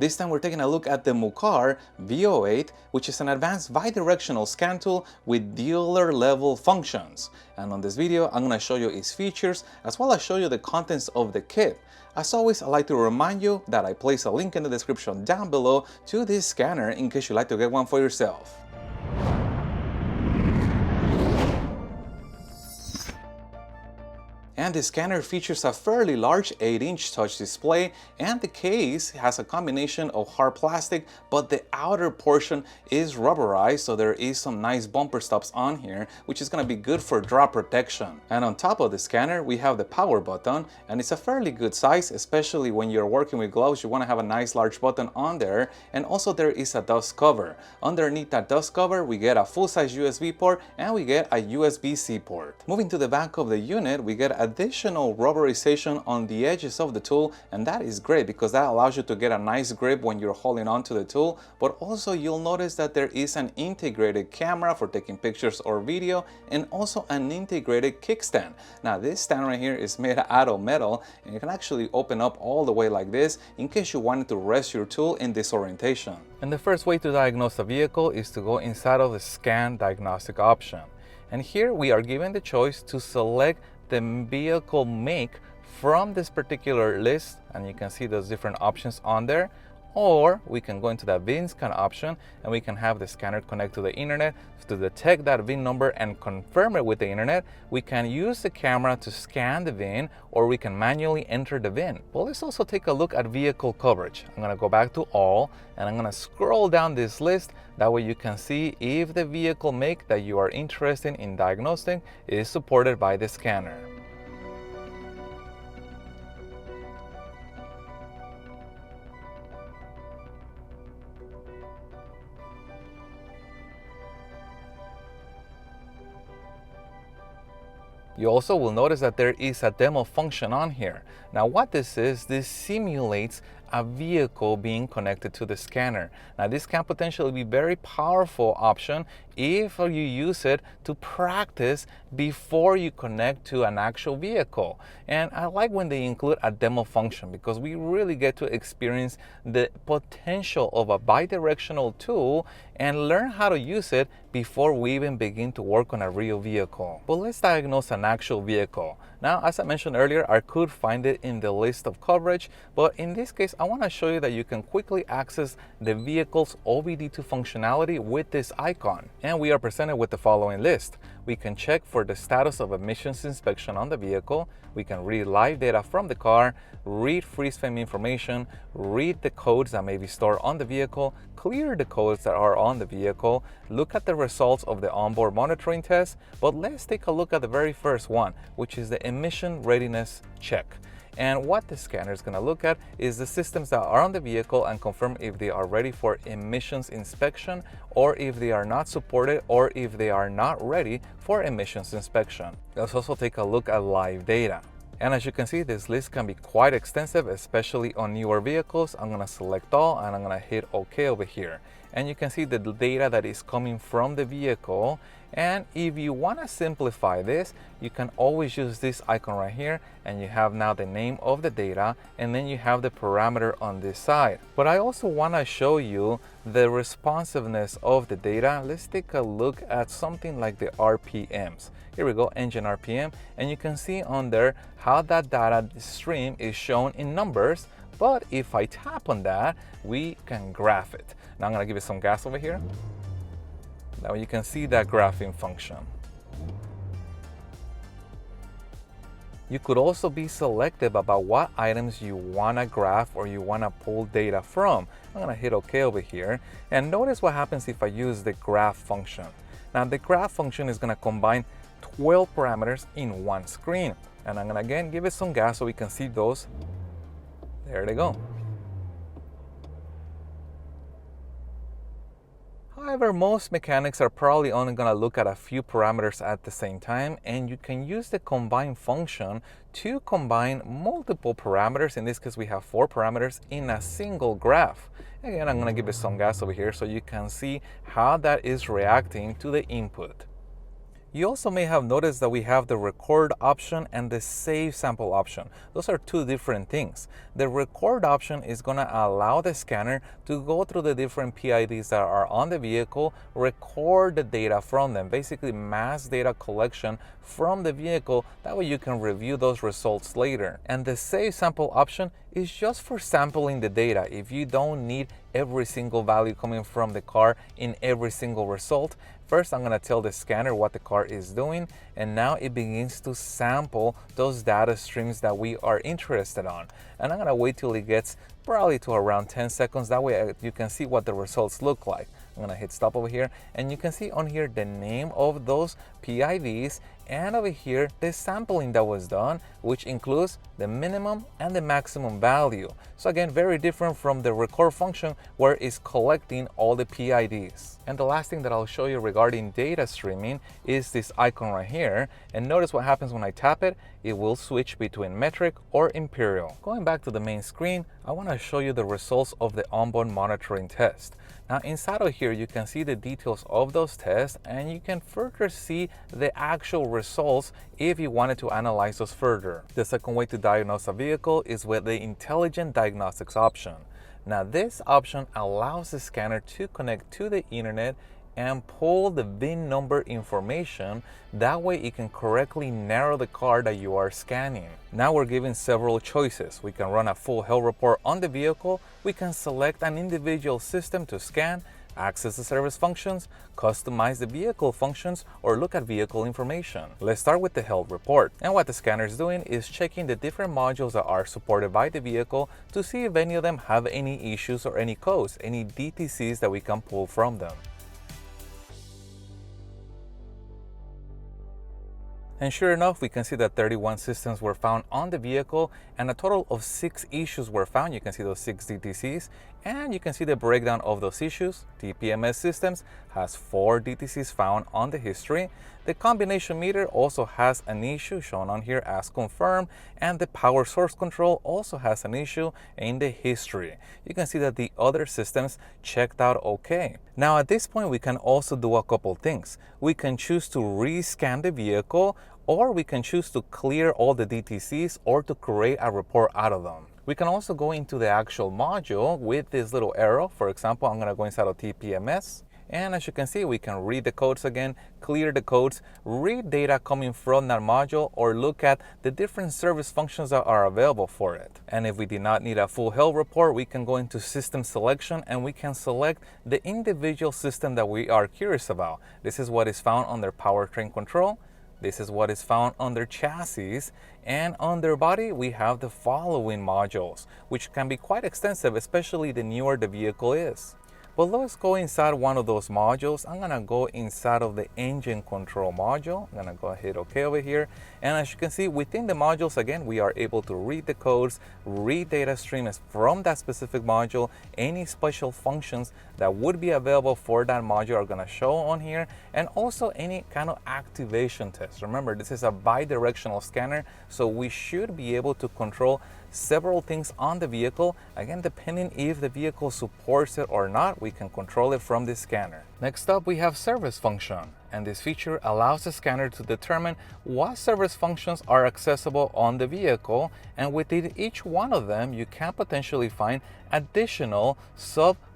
This time we're taking a look at the Mucar VO8, which is an advanced bidirectional scan tool with dealer level functions. And on this video, I'm going to show you its features as well as show you the contents of the kit. As always, I'd like to remind you that I place a link in the description down below to this scanner in case you'd like to get one for yourself. And the scanner features a fairly large 8-inch touch display, and the case has a combination of hard plastic, but the outer portion is rubberized, so there is some nice bumper stops on here, which is going to be good for drop protection. And on top of the scanner, we have the power button, and it's a fairly good size, especially when you're working with gloves. You want to have a nice large button on there, and also there is a dust cover. Underneath that dust cover, we get a full-size USB port, and we get a USB-C port. Moving to the back of the unit, we get additional rubberization on the edges of the tool, and that is great because that allows you to get a nice grip when you're holding onto the tool. But also you'll notice that there is an integrated camera for taking pictures or video, and also an integrated kickstand. Now this stand right here is made out of metal, and you can actually open up all the way like this in case you wanted to rest your tool in this orientation. And the first way to diagnose a vehicle is to go inside of the scan diagnostic option. And here we are given the choice to select the vehicle make from this particular list, and you can see those different options on there. Or we can go into that Vin Scan option, and we can have the scanner connect to the internet to detect that VIN number and confirm it with the internet. We can use the camera to scan the VIN, or we can manually enter the VIN. Well, let's also take a look at vehicle coverage. I'm going to go back to all, and I'm going to scroll down this list. That way you can see if the vehicle make that you are interested in diagnosing is supported by the scanner. You also will notice that there is a demo function on here. Now what this simulates a vehicle being connected to the scanner. Now this can potentially be a very powerful option if you use it to practice before you connect to an actual vehicle. And I like when they include a demo function because we really get to experience the potential of a bidirectional tool and learn how to use it before we even begin to work on a real vehicle. But let's diagnose an actual vehicle. Now, as I mentioned earlier, I could find it in the list of coverage, but in this case, I want to show you that you can quickly access the vehicle's OBD2 functionality with this icon. And we are presented with the following list. We can check for the status of emissions inspection on the vehicle. We can read live data from the car, read freeze frame information, read the codes that may be stored on the vehicle, clear the codes that are on the vehicle, look at the results of the onboard monitoring test. But let's take a look at the very first one, which is the emission readiness check. And what the scanner is going to look at is the systems that are on the vehicle and confirm if they are ready for emissions inspection, or if they are not supported, or if they are not ready for emissions inspection. Let's also take a look at live data. And as you can see, this list can be quite extensive, especially on newer vehicles. I'm going to select all, and I'm going to hit OK over here. And you can see the data that is coming from the vehicle. And if you want to simplify this, you can always use this icon right here, and you have now the name of the data, and then you have the parameter on this side. But I also want to show you the responsiveness of the data. Let's take a look at something like the RPMs. Here we go, engine RPM, and you can see on there how that data stream is shown in numbers. But if I tap on that, we can graph it. Now I'm going to give it some gas over here. Now you can see that graphing function. You could also be selective about what items you want to graph or you want to pull data from. I'm going to hit OK over here, and notice what happens if I use the graph function. Now the graph function is going to combine 12 parameters in one screen, and I'm going to again give it some gas so we can see those. There they go. However, most mechanics are probably only going to look at a few parameters at the same time, and you can use the combine function to combine multiple parameters. In this case, we have 4 parameters in a single graph. Again, I'm going to give it some gas over here so you can see how that is reacting to the input. You also may have noticed that we have the record option and the save sample option. Those are two different things. The record option is going to allow the scanner to go through the different PIDs that are on the vehicle, record the data from them, basically mass data collection from the vehicle. That way you can review those results later. And the save sample option is just for sampling the data. If you don't need every single value coming from the car in every single result, first I'm going to tell the scanner what the car is doing, and now it begins to sample those data streams that we are interested on. And I'm going to wait till it gets probably to around 10 seconds. That way you can see what the results look like. I'm going to hit stop over here, and you can see on here the name of those PIDs, and over here the sampling that was done, which includes the minimum and the maximum value. So again, very different from the record function where it's collecting all the PIDs. And the last thing that I'll show you regarding data streaming is this icon right here. And notice what happens when I tap it. It will switch between metric or imperial. Going back to the main screen, I want to show you the results of the onboard monitoring test. Now inside of here, you can see the details of those tests, and you can further see the actual results if you wanted to analyze those further. The second way to diagnose a vehicle is with the Intelligent Diagnostics option. Now this option allows the scanner to connect to the internet and pull the VIN number information. That way it can correctly narrow the car that you are scanning. Now we're given several choices. We can run a full health report on the vehicle, we can select an individual system to scan, access the service functions, customize the vehicle functions, or look at vehicle information. Let's start with the health report. And what the scanner is doing is checking the different modules that are supported by the vehicle to see if any of them have any issues or any codes, any DTCs that we can pull from them. And sure enough, we can see that 31 systems were found on the vehicle, and a total of 6 issues were found. You can see those 6 DTCs, and you can see the breakdown of those issues. TPMS systems has 4 DTCs found on the history. The combination meter also has an issue shown on here as confirmed, and the power source control also has an issue in the history. You can see that the other systems checked out okay. Now at this point, we can also do a couple things. We can choose to rescan the vehicle, or we can choose to clear all the DTCs or to create a report out of them. We can also go into the actual module with this little arrow. For example, I'm going to go inside of TPMS. And as you can see, we can read the codes again, clear the codes, read data coming from that module, or look at the different service functions that are available for it. And if we did not need a full health report, we can go into system selection and we can select the individual system that we are curious about. This is what is found under powertrain control. This is what is found under chassis, and under body we have the following modules, which can be quite extensive, especially the newer the vehicle is. But let's go inside one of those modules. I'm gonna go inside of the engine control module. I'm gonna go ahead OK over here. And as you can see, within the modules, again, we are able to read the codes, read data streams from that specific module. Any special functions that would be available for that module are gonna show on here, and also any kind of activation test. Remember, this is a bi-directional scanner, so we should be able to control several things on the vehicle. Again, depending if the vehicle supports it or not, we can control it from the scanner. Next up, we have service function, and this feature allows the scanner to determine what service functions are accessible on the vehicle, and within each one of them you can potentially find additional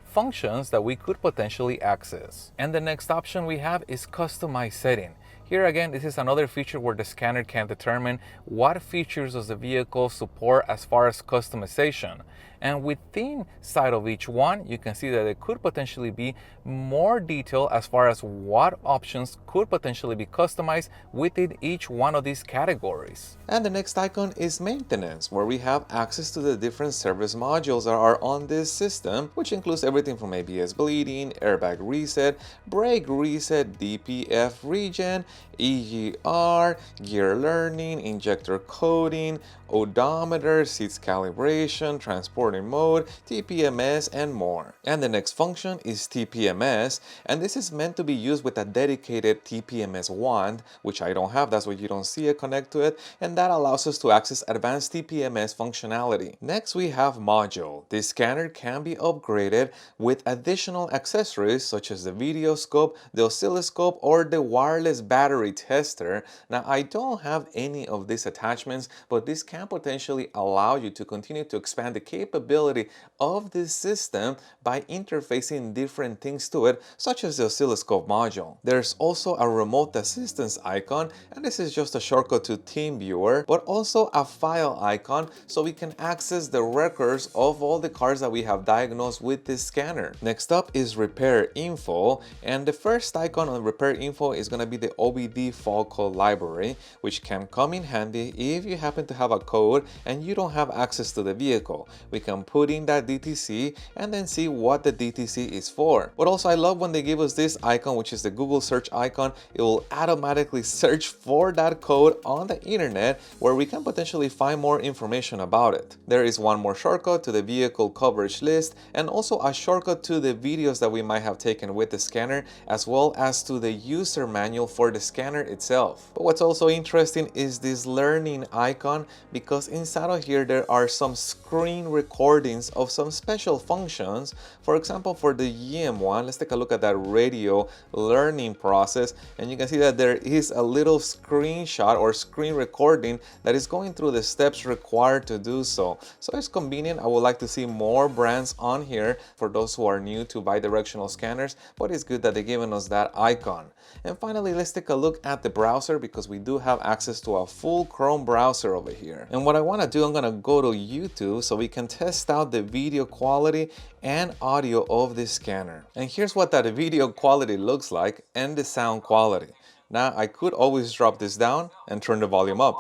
functions that we could potentially access. And the next option we have is customize setting. Here again, this is another feature where the scanner can determine what features does the vehicle support as far as customization. And within side of each one, you can see that it could potentially be more detail as far as what options could potentially be customized within each one of these categories. And the next icon is maintenance, where we have access to the different service modules that are on this system, which includes everything from ABS bleeding, airbag reset, brake reset, DPF regen, EGR, gear learning, injector coding, odometer, seats calibration, transport recording mode, TPMS, and more. And the next function is TPMS, and this is meant to be used with a dedicated TPMS wand, which I don't have, that's why you don't see it connect to it, and that allows us to access advanced TPMS functionality. Next we have module. This scanner can be upgraded with additional accessories such as the video scope, the oscilloscope, or the wireless battery tester. Now I don't have any of these attachments, but this can potentially allow you to continue to expand the capability of this system by interfacing different things to it, such as the oscilloscope module. There's also a remote assistance icon, and this is just a shortcut to TeamViewer, but also a file icon so we can access the records of all the cars that we have diagnosed with this scanner. Next up is repair info, and the first icon on repair info is going to be the OBD fault code library, which can come in handy if you happen to have a code and you don't have access to the vehicle. We can put in that DTC and then see what the DTC is for. But also I love when they give us this icon, which is the Google search icon. It will automatically search for that code on the internet, where we can potentially find more information about it. There is one more shortcut to the vehicle coverage list, and also a shortcut to the videos that we might have taken with the scanner, as well as to the user manual for the scanner itself. But what's also interesting is this learning icon, because inside of here there are some screen recordings of some special functions. For example, for the GM1, let's take a look at that radio learning process, and you can see that there is a little screenshot or screen recording that is going through the steps required to do so. So it's convenient. I would like to see more brands on here for those who are new to bidirectional scanners, but it's good that they're giving us that icon. And finally, let's take a look at the browser, because we do have access to a full Chrome browser over here. And what I want to do, I'm going to go to YouTube so we can test out the video quality and audio of this scanner. And here's what that video quality looks like and the sound quality. Now I could always drop this down and turn the volume up.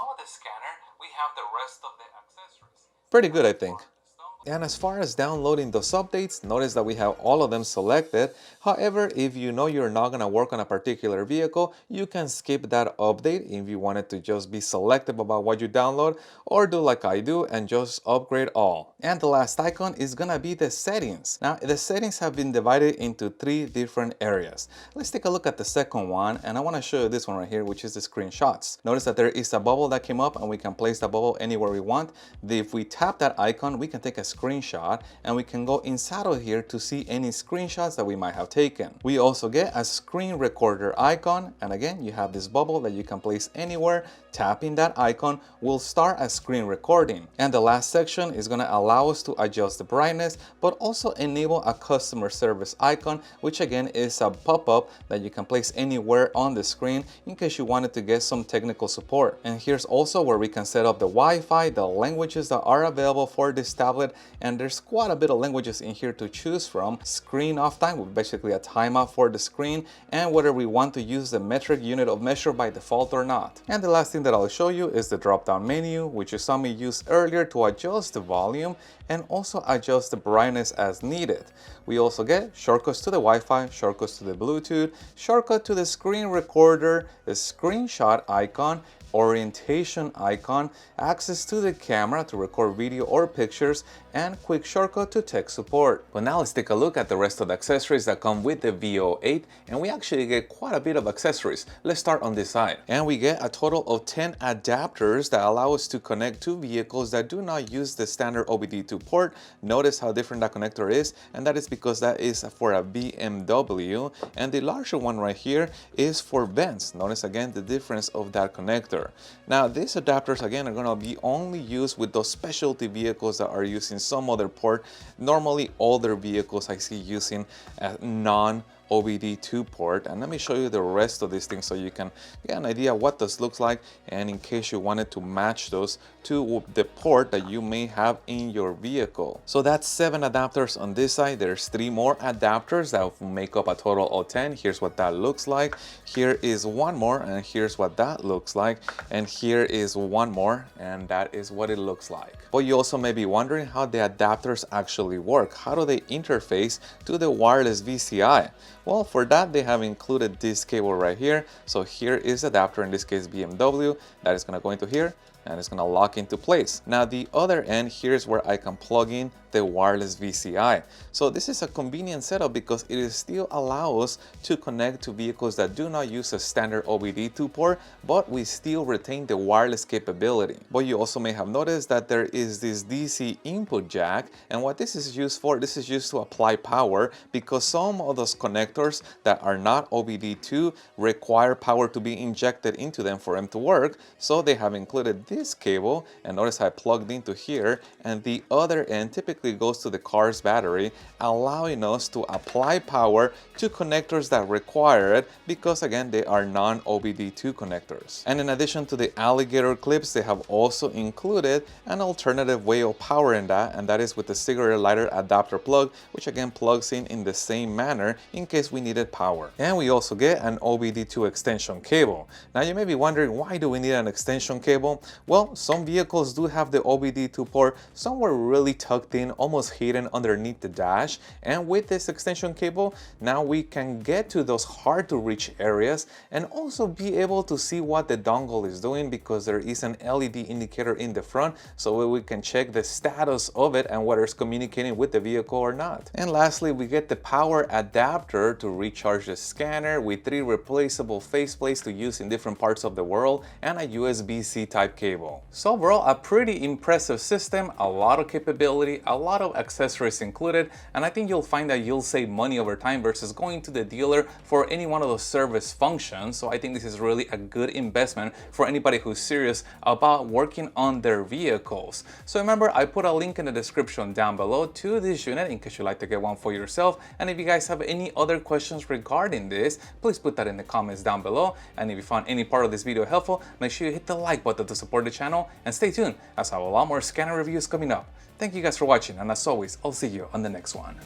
Pretty good, I think. And as far as downloading those updates, notice that we have all of them selected. However, if you know you're not going to work on a particular vehicle, you can skip that update if you wanted to just be selective about what you download, or do like I do and just upgrade all. And the last icon is going to be the settings. Now, the settings have been divided into 3 different areas. Let's take a look at the second one, and I want to show you this one right here, which is the screenshots. Notice that there is a bubble that came up, and we can place the bubble anywhere we want. If we tap that icon, we can take a screenshot, and we can go inside of here to see any screenshots that we might have taken. We also get a screen recorder icon, and again you have this bubble that you can place anywhere. Tapping that icon will start a screen recording. And the last section is going to allow us to adjust the brightness, but also enable a customer service icon, which again is a pop-up that you can place anywhere on the screen in case you wanted to get some technical support. And here's also where we can set up the Wi-Fi, the languages that are available for this tablet, and there's quite a bit of languages in here to choose from. Screen off time, with basically a timeout for the screen, and whether we want to use the metric unit of measure by default or not. And the last thing that I'll show you is the drop-down menu, which you saw me use earlier to adjust the volume and also adjust the brightness as needed. We also get shortcuts to the Wi-Fi, shortcuts to the Bluetooth, shortcut to the screen recorder, the screenshot icon, orientation icon, access to the camera to record video or pictures, and quick shortcut to tech support. But now let's take a look at the rest of the accessories that come with the VO8, and we actually get quite a bit of accessories. Let's start on this side. And we get a total of 10 adapters that allow us to connect to vehicles that do not use the standard OBD2 port. Notice how different that connector is, and that is because that is for a BMW, and the larger one right here is for Benz. Notice again the difference of that connector. Now these adapters again are going to be only used with those specialty vehicles that are using some other port. Normally older vehicles I see using a non-OBD2 port, and let me show you the rest of these things so you can get an idea what this looks like, and in case you wanted to match those to the port that you may have in your vehicle. So that's 7 adapters on this side. There's 3 more adapters that will make up a total of 10. Here's what that looks like. Here is one more, and here's what that looks like. And here is one more, and that is what it looks like. But you also may be wondering how the adapters actually work. How do they interface to the wireless VCI? Well, for that they have included this cable right here. So here is the adapter, in this case BMW, that is going to go into here, and it's going to lock into place. Now the other end, here's where I can plug in the wireless VCI. So this is a convenient setup because it is still allows us to connect to vehicles that do not use a standard OBD2 port, but we still retain the wireless capability. But you also may have noticed that there is this DC input jack, and what this is used for, this is used to apply power, because some of those connectors that are not OBD2 require power to be injected into them for them to work. So they have included this cable, and notice I plugged into here, and the other end typically goes to the car's battery, allowing us to apply power to connectors that require it, because again they are non-OBD2 connectors. And in addition to the alligator clips, they have also included an alternative way of powering that, and that is with the cigarette lighter adapter plug, which again plugs in the same manner in case we needed power. And we also get an OBD2 extension cable. Now you may be wondering, why do we need an extension cable? Well, some vehicles do have the OBD2 port somewhere really tucked in, almost hidden underneath the dash, and with this extension cable now we can get to those hard to reach areas and also be able to see what the dongle is doing, because there is an LED indicator in the front, so we can check the status of it and whether it's communicating with the vehicle or not. And lastly, we get the power adapter to recharge the scanner with 3 replaceable faceplates to use in different parts of the world, and a USB-C type cable. So overall, a pretty impressive system, a lot of capability, a lot of accessories included, and I think you'll find that you'll save money over time versus going to the dealer for any one of those service functions. So I think this is really a good investment for anybody who's serious about working on their vehicles. So remember, I put a link in the description down below to this unit in case you'd like to get one for yourself. And if you guys have any other questions regarding this, please put that in the comments down below. And if you found any part of this video helpful, make sure you hit the like button to support the channel, and stay tuned as I have a lot more scanner reviews coming up. Thank you guys for watching, and as always, I'll see you on the next one.